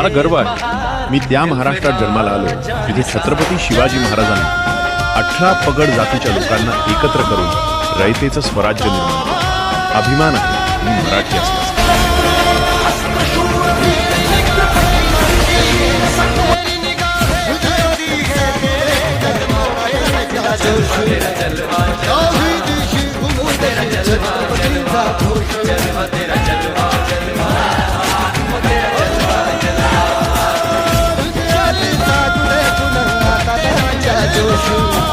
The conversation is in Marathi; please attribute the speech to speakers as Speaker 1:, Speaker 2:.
Speaker 1: मला गर्व आहे, मी त्या महाराष्ट्रात जन्माला आलो जिथे छत्रपती शिवाजी महाराजांनी 18 पगड जातीच्या लोकांना एकत्र करून रयतेचं स्वराज्य निर्माण केलं. अभिमान आहे मी मराठी असल्याचा.
Speaker 2: जोश